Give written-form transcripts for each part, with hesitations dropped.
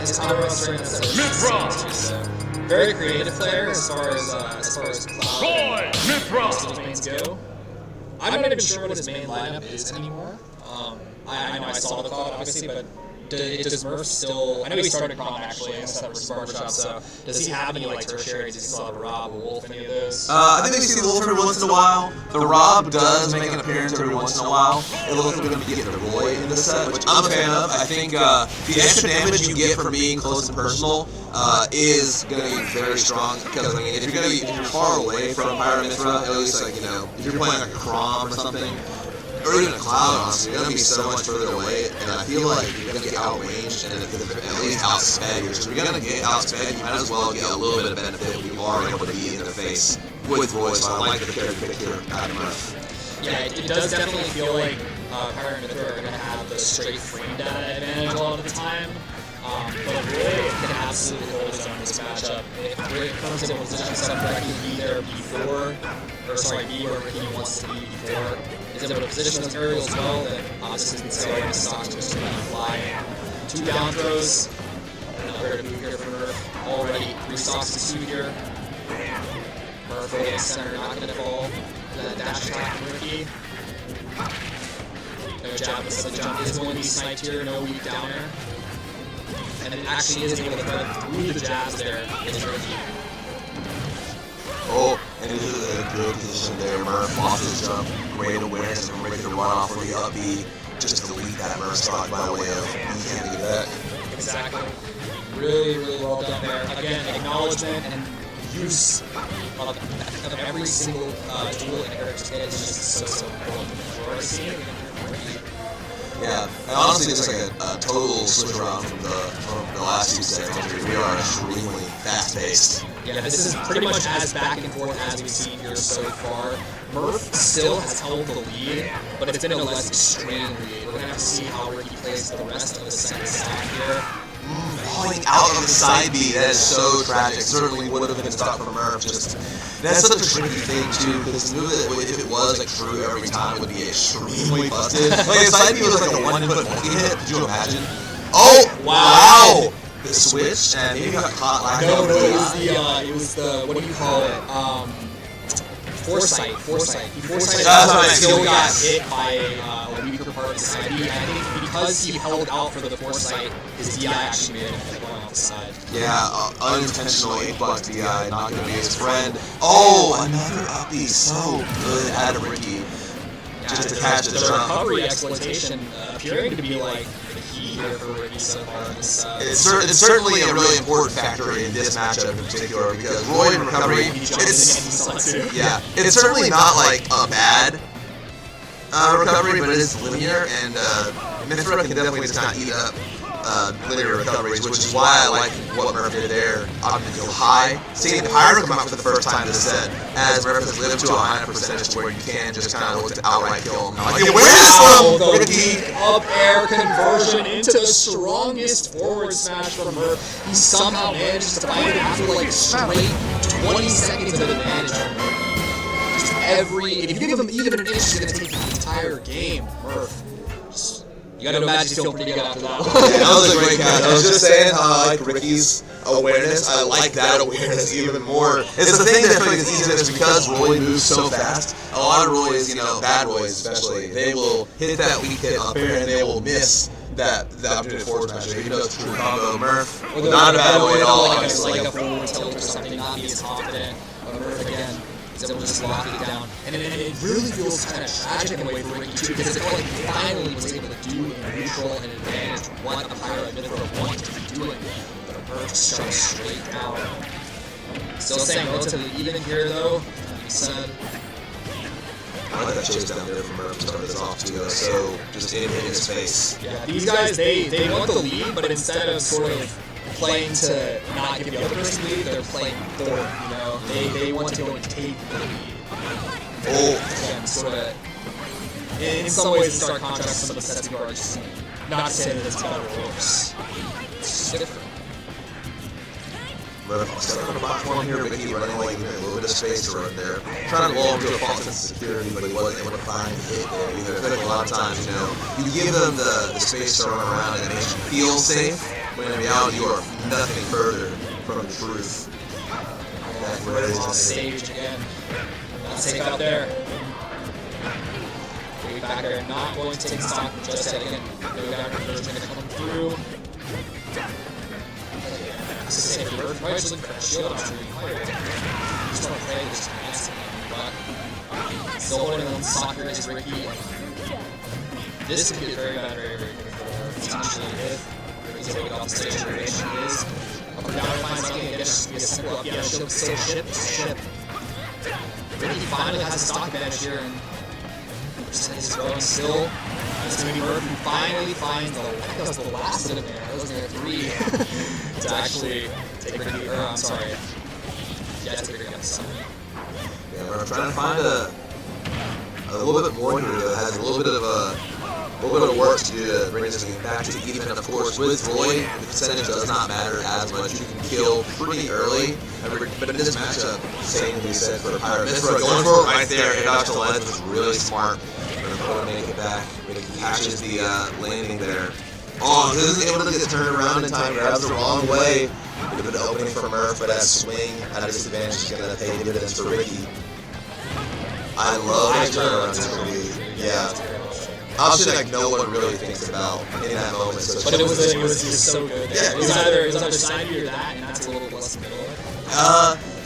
his counter runs during that set. Very creative player as far as Cloud and lanes go. I'm not even sure what his main lineup is anymore. I know I saw the Cloud, obviously, but does Merf still... I know he started Crom, actually, I guess that versus Barbershop, so does he have any, like, tertiary? Does he still have a Rob, a Wolf, any of those? I think we see the Wolf every once in a while. The Rob does make an appearance every once in a while. It looks like we're going to be getting the Roy in this set, which I'm a fan of. I think the extra damage you get from being close and personal is going to be very strong, because, I mean, if you're far away from Pyro Mithra, at least, like, you know, if you're playing like a Crom or something, or even a Cloud, honestly, you're going to be so much further away, and I feel like you're going to get outranged and at least outsped. Because if you're going to get outsped, you might as well get a little bit of benefit when you are able to be in the face with Roy, so I like the character pick here out of Merf. Yeah, it does definitely feel like Pyro and Mithra are going to have the straight frame data advantage a lot of the time. But Roy can absolutely hold his own in this matchup. If Roy comes in a position somewhere he can be there before, or sorry, be where he wants to be before, is able to position those aerials well, then obviously can say his stocks just going to fly. 2 down throws, another move here for Merf. Already 3 stocks to 2 here. Merf away in center, not going to fall. That dash attack from Ricky. No jab, but the jump is going to be sniped here, no weak down air. And it actually is able to cut through the jabs there. It's Ricky. Oh, and this is a good position there. Merf lost his jump. Great awareness and ready to run off for the up B just to delete that Merf stock by way of he can't get back. Exactly. Really, really well done there. Again, acknowledgement and use of every single duel in Eric's hit is just so important. We're already seeing it. Yeah, and honestly, it's like a total switch around from the last 2 sets. We are extremely fast-paced. Yeah, this is pretty much as back and forth as we've seen here so far. Merf still has held the lead, but it's been a less extreme lead. We're going to have to see how Ricky plays the rest of the second stack here. Falling out of the side B, that is so tragic. Certainly would have been stopped from Merf. That's such a tricky thing, too, because knew that if it was like true every time, it would be extremely busted. Like, a side B was like a 1-input multi-hit. Could you imagine? Oh, wow! The switch, and maybe got caught last No, it was the, what do you call it? Foresight. He still got hit by a weaker part of the side B. I think because he held out for the Foresight, his DI actually made him going off the side. Yeah, unintentional 8-block DI, not going to be his friend. Oh, another up B, so good out of Ricky. Just to catch the jump. Recovery exploitation appearing to be like the key here for Ricky so far in this. It's certainly a really important factor in this matchup in particular, because Roy in recovery, it's certainly not like a bad recovery, but it is linear, and Mithra can definitely just kind of eat up linear recoveries, which is why I like what Merf did there. Optimal high. Seeing the Pyro come out for the first time this set, as Merf has lived to a high enough percentage to where you can just kind of look to outright kill him. Like, where's from Ricky? Up air conversion into the strongest forward smash from Merf. He somehow manages to find it after like straight 20 seconds of advantage from Merf. Just if you give him even an inch, he's going to take the entire game, Merf. You gotta imagine he's feeling pretty good after that. Yeah, that was a great catch. I was just saying how I like Ricky's awareness. I like that awareness even more. It's the thing that I feel like is easy is because Roy moves so fast. A lot of Roys, bad Roys especially, they will hit that weak hit up air and they will miss the opportunity forward smash. Even though it's a true combo, Merf, not a bad way at all. Like a forward tilt or something, not be as confident. But Merf again is able to just lock it down. And it really feels kind of tragic in a way for Ricky too, because it felt like he finally was able to do in neutral and advantage what a Pyro and Mithra wanted to be doing. But a Merf struck straight down. Still staying relatively even here though, like you said. I like that chase down there from Merf to start this off too, so just in his face. Yeah, these guys, they want the lead, but instead of sort of playing to not give the other person the lead, they're playing for it, They want to go and take the lead. Again, sort of, in some ways, in stark contrast to some of the sets we've already seen. Not to say that it's better or worse. It's different. Merf stuck on the platform here, but he running away, a little bit of space to run there. Trying to lull him to a false sense of security, but he wasn't able to find a hit there either. I feel like a lot of times, you give them the space to run around and it makes you feel safe. when in reality you are nothing further from the truth. That's what it On is. stage again. Not safe out there. Big back there, not going to take stock just yet again. No down conversion going to come through. I was going to say, Merf probably just looking for a shield option to be fired. Just want to play this chance. But still holding on soccer is Ricky. This could be a very bad, very good for Merf. Potentially, if Ricky's able to get off the stage, the duration is. Up or down, finds something, it just be a simple up, yeah, shield, still ship. Ricky finally has a stock advantage here, and he's growing still. It's going to be Merf who finally finds the, I think that was the last of it there. That was there 3 to actually take Ricky, or I'm sorry. Yeah, take Ricky on the side. Yeah, we're trying to find a little bit more here that has a little bit of work to do to bring this game back to even. Of course, with Roy, the percentage does not matter as much. You can kill pretty early, but in this matchup, same can be said for Pirate. Misra going for it right there, hit off the ledge was really smart. Going to make it back, but he catches the landing there. Oh, this isn't able to get turned around in time, grabs the wrong way. A bit of an opening for Merf, but that swing at a disadvantage is going to pay dividends to Ricky. I love his turnaround ability. Yeah. Option like no one really thinks about in that moment. So But it was just so good. Yeah, it was either side or that, and that's a little less middle.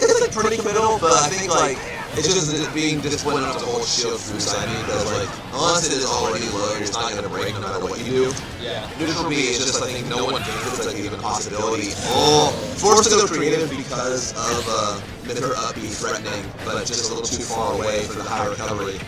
It's like pretty committal, but I think like it's just being disciplined enough to hold shield through side because like unless it is already low, it's not gonna break no matter what you do. Yeah. Neutral B is just I think no one thinks it's like even a possibility. Oh, forced to go creative because of Mr. Up be threatening, but just a little too far away for the high recovery.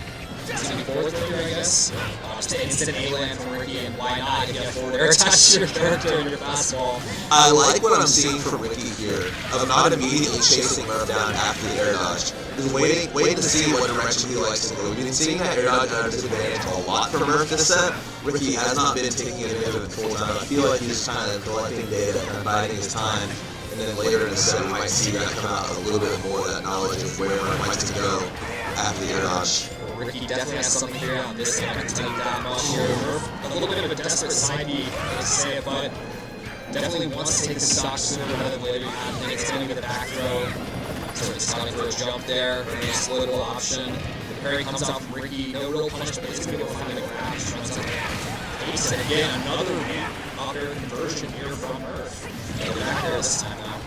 It's going to be forward throw here, I guess. Just an instant A-land from Ricky, and why not if you have forward air attached to your character and your fastball. I like what I'm seeing from Ricky here, of not immediately chasing Merf down after the air dodge. Just waiting to see what direction he likes to go. We've been seeing that air dodge at a disadvantage a lot for Merf this set. Ricky has not been taking advantage of it full time. I feel like he's kind of collecting data and biding his time. And then later in the set, we might see that come out a little bit more, that knowledge of where Merf likes to go after the air dodge. Ricky definitely has something here on this game, I can tell you that much here. Merf, a little bit of a desperate side B, I would say, but definitely wants to take the stock sooner rather than later. I think it's going to be the back throw. So it's going for a jump there, nice little option. The parry comes out from Ricky, no real punish, but he's going to go find a crash. Runs up Aegis, and again, another up-air conversion here from Merf. No back there this time now.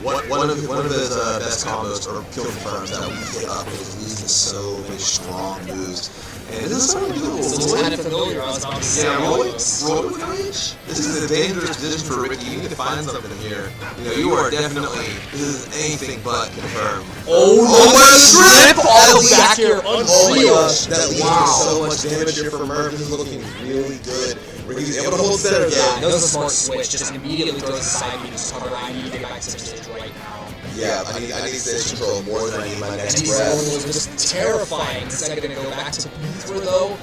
One of his best combos or kill confirms that we hit up is using so many strong moves. And this is something doable. This is kind of familiar, I was about to say. Yeah, roll with rage. This is a dangerous position for Ricky. You need to find something here. You know, you are definitely, this is anything but confirmed. Oh, what a strip! All the way back here, unreal. Oh my gosh, that leads to so much damage here for Merf. This is looking really good. Ricky's able to hold center Yeah, though. that was a smart switch. Just immediately throws the side B, just cover. I need to get back to stage right now. Yeah, I need stage control more than I need my And next he's breath. was just terrifying. Instead of going to go back to Boothra though.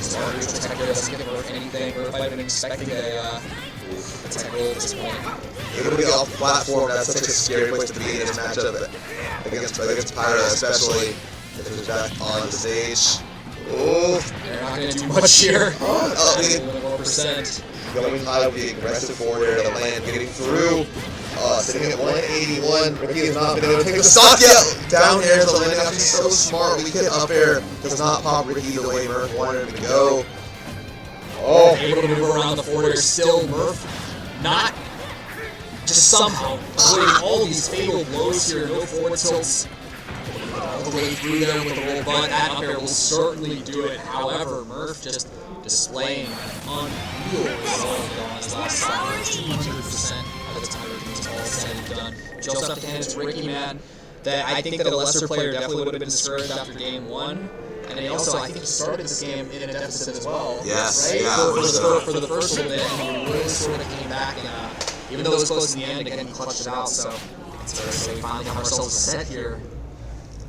Sorry, Protector doesn't give Merf anything. Merf might have been expecting a tech roll at this point. Able to get off the platform, that's such a scary place to be in this matchup against Pyra, especially if it's back on the stage. Oh, They're not going to do much here. oh, 1% going high with the aggressive forward air to land, getting through. Sitting at 181. Ricky has not been able to take the stock yet. Down air to the landing option. So smart. We hit up air. Does not pop Ricky the way Merf wanted him to go. Oh. able to move around the forward air. Still Merf not just somehow avoiding all these fatal blows here. No forward tilts. All the way through there with the roll, but that up air will certainly do it. However, Merf just displaying unreal result on his last slide. 100% by the time everything's all said and done. But you also have to hand it to Ricky, man. That I think that a lesser player definitely would have been discouraged after game one. And he also, I think he started this game in a deficit as well. Yes, right? yeah. For the first little bit, and he really sort of came back. And even though it was close in the end, again, he clutched it out. So it's fair to say we finally have ourselves a set here.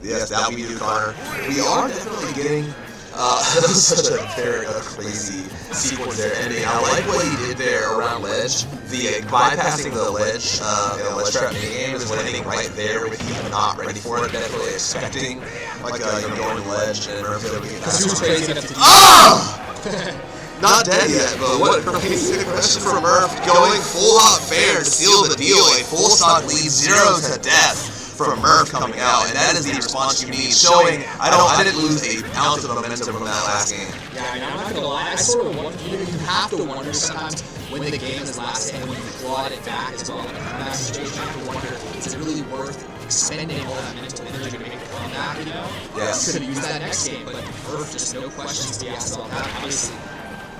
Yes, that we do, Connor. We are definitely getting that was such a very crazy sequence there ending. I like what he did there around ledge. The bypassing the ledge, ledge trap minigame is landing right there with you not ready for it, definitely expecting like going ledge and Merf able to get Because who's crazy enough to do that. Not dead yet, but what a crazy aggression from Merf, going full out fair to seal the deal. A full stock lead, 0 to death from Merf coming out, and that is the response you need, showing I didn't lose an ounce of momentum from that last game. Yeah, I mean, I'm not gonna lie, I sort of wonder, you have to wonder sometimes when the game is last and when you clawed it back as well in a comeback situation, you have to wonder, is it really worth expending all that mental energy to make a comeback, you know? Yes. You could have used that next game, but Merf, just no questions to be asked about that, obviously.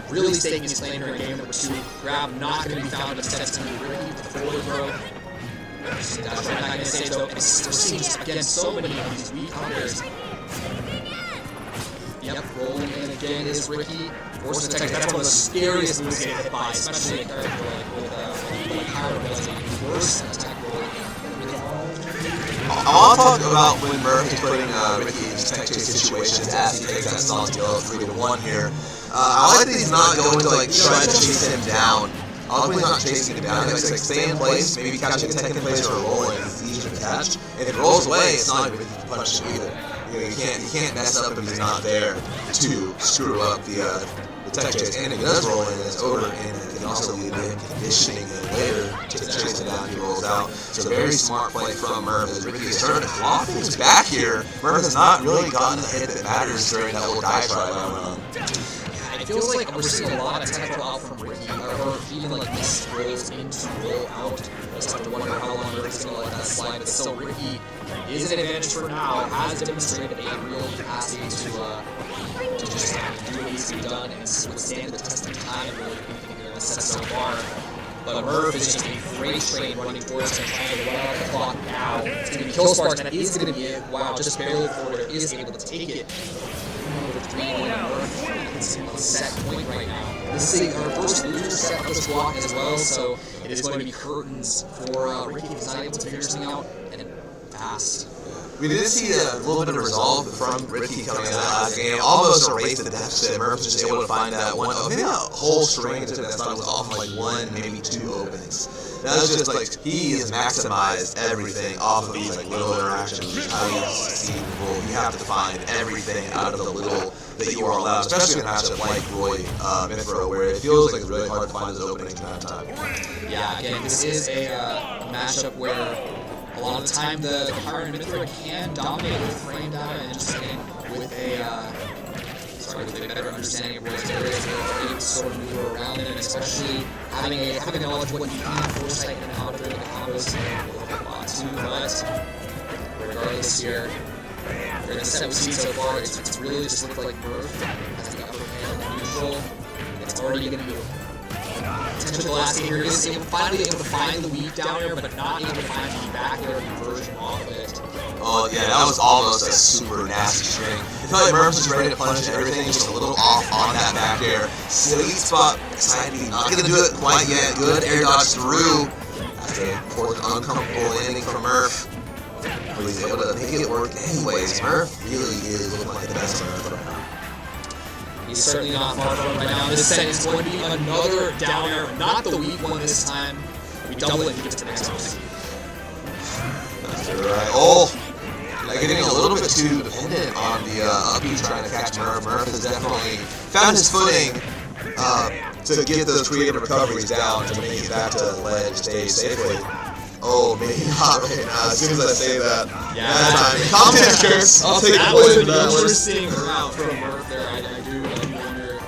Really staking his claim here in game number 2. Grab not going to be found, but instead it's going to be Ricky with the forward throw. That's right back in stage though, and we're seeing just again so many of these weak counters. Yep, rolling in again is Ricky. Forcing the tech. That's one of the scariest moves to get hit by, especially a character like Howard does it worse than tech rolling. I want to talk about when Merf is putting Ricky's tech chase situations as he takes that stall skill 3-1 here. I like that he's not going to like try to chase him down. I like when he's not chasing him down. He's like stay in place, maybe catch a tech in place or a roll, and it's easier to catch. If it rolls away, it's not like Ricky can punish him either. You can't mess up if he's not there to screw up the tech chase. And if he does roll in, it's over, and it can also lead to him conditioning him later to chase him down if he rolls out. So very smart play from Merf as Ricky is starting to claw things back here. Merf has not really gotten the hit that matters during that little diatribe I went on. It feels like we're seeing a lot of technical out from Ricky, or even like missed rolls into roll out. I just have to wonder how long Ricky's going to let that slide. But still, Ricky is an advantage for now. Has demonstrated a real capacity to just do what needs to be done and withstand the test of time and really anything in the set so far. But Merf is just a freight train running towards him, trying to run out the clock now. It's going to be kill sparks, and that is going to be it. Wow, just barely before there is able to take it. Number 3 point Merf. It's a set point right now. This is our first loser set of this block as well, so it is going to be curtains for Ricky. He's not able to figure something out, and fast. We did see a little bit of resolve from Ricky coming in that last game. Almost erased the deficit. Merf was just able to find that one, maybe a whole string that stock was off like 1, maybe 2 openings. That was just like, he has maximized everything off of these like little interactions. How you succeed in the role. You have to find everything out of the little that you are allowed, especially in a matchup like Roy Mithra, where it feels like it's really hard to find those openings in that time. Yeah, again, this is a matchup where a lot of the time the Power and Mithra can dominate with frame data and just again with a better understanding of Roy's areas, they're able to sort of move around it, and especially having a knowledge of what you can foresight and how to do the combos a lot too. But regardless here, for the set we've seen so far, it's really just looked like Merf has the upper hand in neutral. It's already going to be potentially the last game here is finally able to find the weave down there, but not able to find the back air conversion off of it. Oh yeah, that was almost a super nasty string. It felt like Merf was ready to punch everything, just a little off on that back air. Sweet spot, exciting, not gonna do it quite yet. Good air dodge through. That's a fourth uncomfortable landing from Merf. But he's able to make it work anyways. Merf really is looking like the best Merf. He's certainly not far from it right now. This set is going to be another down air, not the weak one this time. We double it and get to the next one. That's right. Oh! Getting a little bit too dependent on the upbeat trying to catch Merf. Merf has definitely found his footing to get those creative recoveries down to make it back to the ledge stage safely. Oh, maybe not right now. As soon as I say that, commentator curse. I'll take that the was blame an for that one. interesting route from Merf there. I do wonder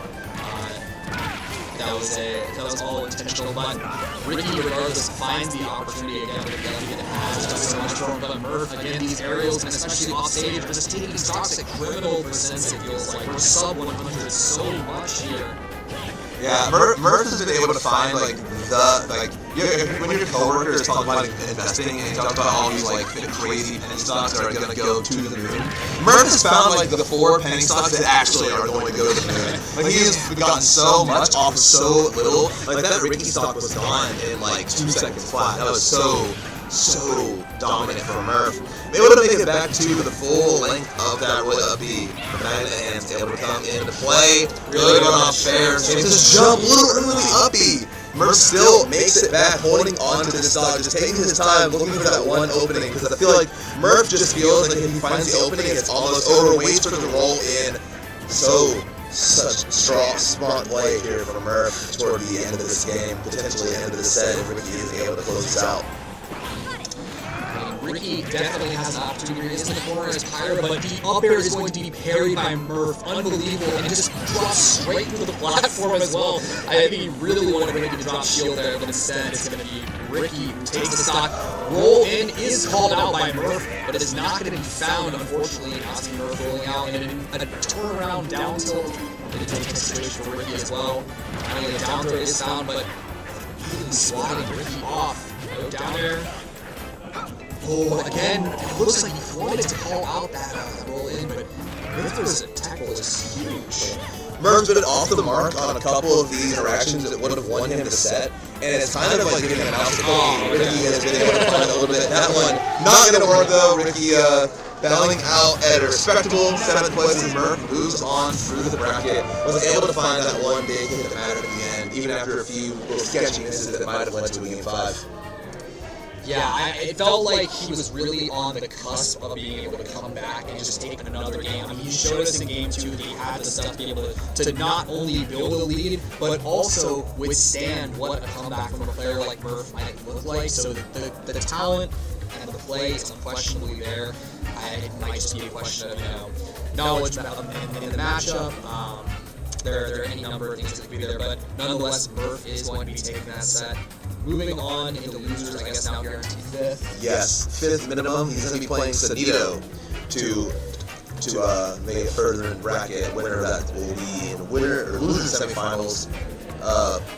that was all intentional, but Ricky, regardless, finds the opportunity again with the upbeat that has just so much for him. But Merf, again, these aerials, and especially off stage, are just taking stocks at criminal percents, it feels like. We're sub 100 so much here. Yeah, Merf has been able to find when your coworker is talking about investing and he talks about all these like crazy penny stocks that are gonna go to the moon. Merf has found like the 4 penny stocks that actually are going to go to the moon. Like he has gotten so much off of so little. Like that Ricky stock was gone in like 2 seconds flat. That was so dominant for Merf. Able to make it back to the full length of that really upbeat. The magnet hands able to come into play. Really going off fair. Takes this jump a little early upbeat. Merf still makes it back, holding on to this stock, just taking his time, looking for that one opening. Because I feel like Merf just feels like if he finds the opening, it's almost overweight for the roll in so such strong, smart play here from Merf toward the end of this game, potentially the end of the set if Ricky is able to close this out. Ricky definitely has an opportunity. He is in the corner as Pyro, but the up air is going to be parried by Merf. Unbelievable, and it just drops straight into the platform as well. I think he really wanted Ricky to drop shield there, but instead it's going to be Ricky who takes the stock. Roll in is called out by Merf, but it's not going to be found, unfortunately. Not see Merf rolling out, and a turnaround down tilt. Really difficult situation for Ricky as well. Finally, a down throw is found, but really swatting Ricky off. Go down there. Oh, again, it looks like he wanted to call out that roll in, but Merf's tackle is huge. Merf's been off the mark on a couple of these interactions that would have won him the set, and it's kind of like giving him an obstacle. Ricky has been able to find a little bit. That one, not going to work though. Ricky bowing out at a respectable 7th place as Merf moves on through the bracket. Was able to find that one big hit that mattered at the end, even after a few little sketchy misses that might have led to a Game 5. Yeah, it felt like he was really on the cusp of being able to come back and just take another game. I mean, he showed us in Game 2 that he had the stuff to be able to not only build a lead, but also withstand what a comeback from a player like Merf might look like. So the talent and the play is unquestionably there. It might just be a question of, knowledge in the matchup. There are any number of things that could be there, but nonetheless, Merf is going to be taking that set. Moving on into losers, I guess now guaranteed 5th. Yes, 5th minimum. He's going to be playing Sadito to make it further in bracket. Winner of that will be in winner or loser semifinals.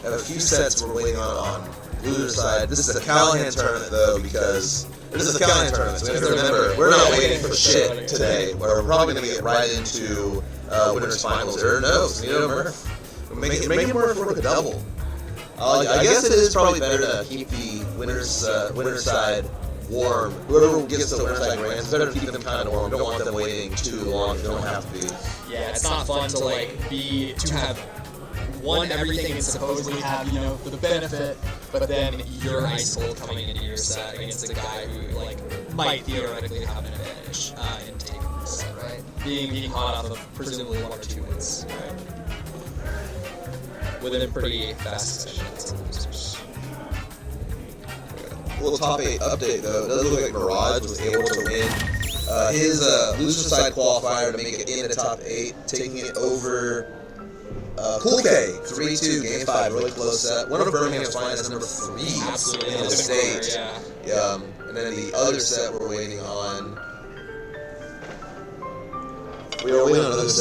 Have a few sets we're waiting on loser side. This is a Callahan tournament though, because this is a Callahan tournament. So we have to remember we're not waiting for shit today. We're probably going to get right into winners finals. Or no, Sadito Merf. Make Merf work a double. I guess it is probably better to keep the winner's side warm. Whoever gets the winner's side ranks, it's better to keep them kind of warm. We don't want them waiting too long. They don't have to be. Yeah, it's not fun to have won everything and supposedly have the benefit, but then you're ice cold coming into your set against a guy who might theoretically have an advantage in taking this set, right? Being hot off of presumably 1 or 2 wins, right? Within a pretty fast session. A little top 8 update though. It does look like Mirage was able to win his loser side qualifier to make it in the top 8, taking it over Cool K 3-2 Game 5. Really close set. One of Birmingham's finest, number 3 in the state. Yeah. And then the other set we're waiting on. We are waiting on another set.